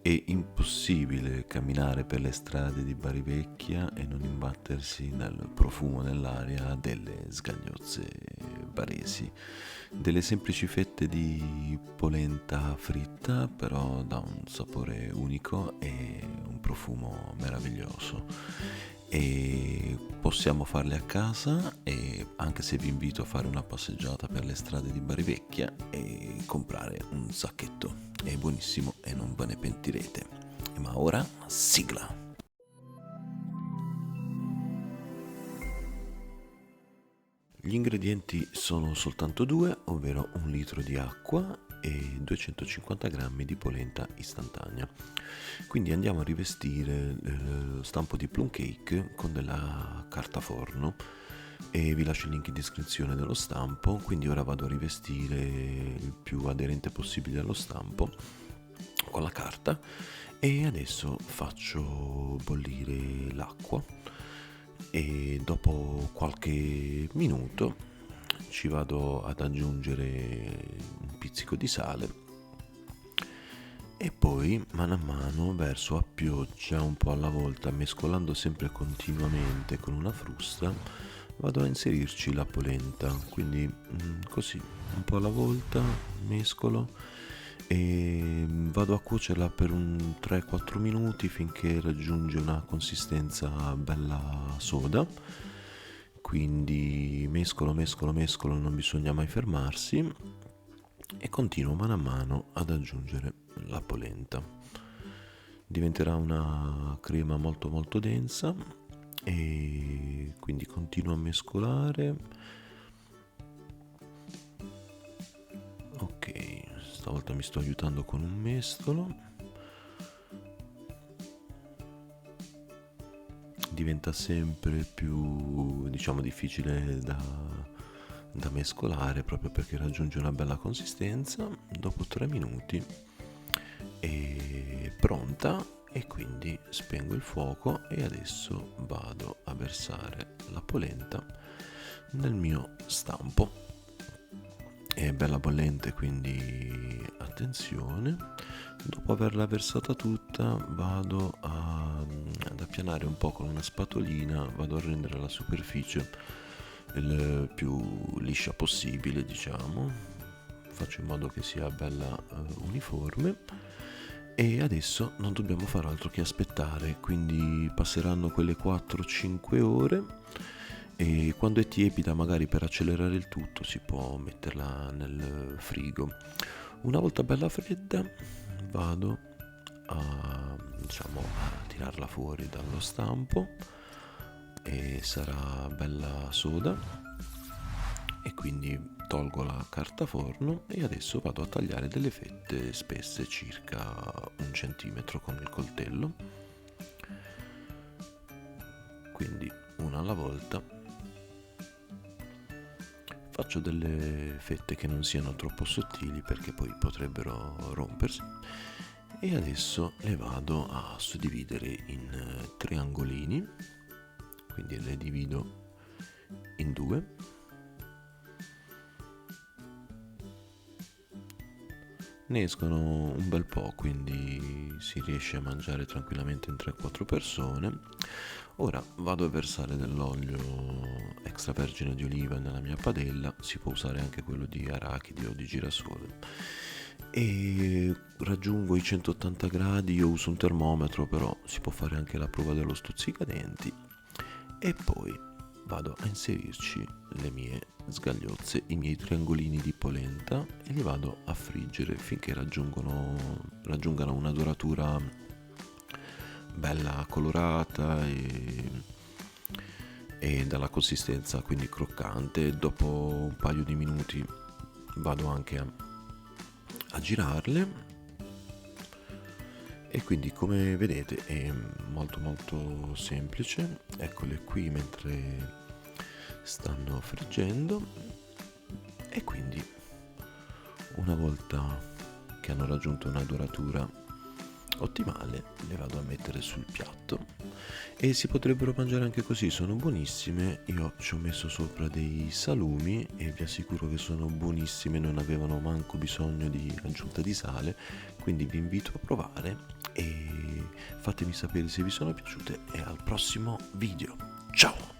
È impossibile camminare per le strade di Bari Vecchia e non imbattersi nel profumo nell'aria delle sgagliozze baresi, delle semplici fette di polenta fritta, però da un sapore unico e un profumo meraviglioso. E possiamo farle a casa, e anche se vi invito a fare una passeggiata per le strade di Bari Vecchia e comprare un sacchetto. È buonissimo e non ve ne pentirete. Ma ora sigla. Gli ingredienti sono soltanto due, ovvero un litro di acqua e 250 grammi di polenta istantanea. Quindi andiamo a rivestire lo stampo di plum cake con della carta forno e vi lascio il link in descrizione dello stampo. Quindi ora vado a rivestire il più aderente possibile allo stampo con la carta e adesso faccio bollire l'acqua e dopo qualche minuto ci vado ad aggiungere un pizzico di sale e poi mano a mano verso a pioggia, un po' alla volta, mescolando sempre continuamente con una frusta, vado a inserirci la polenta, quindi così un po' alla volta mescolo e vado a cuocerla per un 3-4 minuti finché raggiunge una consistenza bella soda. Quindi mescolo, non bisogna mai fermarsi e continuo mano a mano ad aggiungere la polenta. Diventerà una crema molto molto densa e quindi continuo a mescolare. Ok, stavolta mi sto aiutando con un mestolo. Diventa sempre più, difficile da mescolare proprio perché raggiunge una bella consistenza. Dopo 3 minuti è pronta e quindi spengo il fuoco e adesso vado a versare la polenta nel mio stampo. È bella bollente, quindi attenzione. Dopo averla versata tutta vado ad appianare un po' con una spatolina, vado a rendere la superficie il più liscia possibile, faccio in modo che sia bella uniforme. E adesso non dobbiamo fare altro che aspettare, quindi passeranno quelle 4-5 ore e quando è tiepida, magari per accelerare il tutto, si può metterla nel frigo. Una volta bella fredda vado a tirarla fuori dallo stampo e sarà bella soda e quindi tolgo la carta forno e adesso vado a tagliare delle fette spesse circa 1 centimetro con il coltello, quindi una alla volta. Faccio delle fette che non siano troppo sottili perché poi potrebbero rompersi e adesso le vado a suddividere in triangolini, quindi le divido in due. Ne escono un bel po', quindi si riesce a mangiare tranquillamente in 3-4 persone. Ora vado a versare dell'olio extravergine di oliva nella mia padella, si può usare anche quello di arachidi o di girasole. E raggiungo i 180 gradi, io uso un termometro, però si può fare anche la prova dello stuzzicadenti. E poi vado a inserirci le mie sgagliozze, i miei triangolini di polenta e li vado a friggere finché raggiungano una doratura bella colorata e dalla consistenza quindi croccante. Dopo un paio di minuti vado anche a girarle e quindi come vedete è molto molto semplice. Eccole qui mentre stanno friggendo e quindi una volta che hanno raggiunto una doratura ottimale le vado a mettere sul piatto e si potrebbero mangiare anche così, sono buonissime. Io ci ho messo sopra dei salumi e vi assicuro che sono buonissime, non avevano manco bisogno di aggiunta di sale, quindi vi invito a provare e fatemi sapere se vi sono piaciute e al prossimo video. Ciao!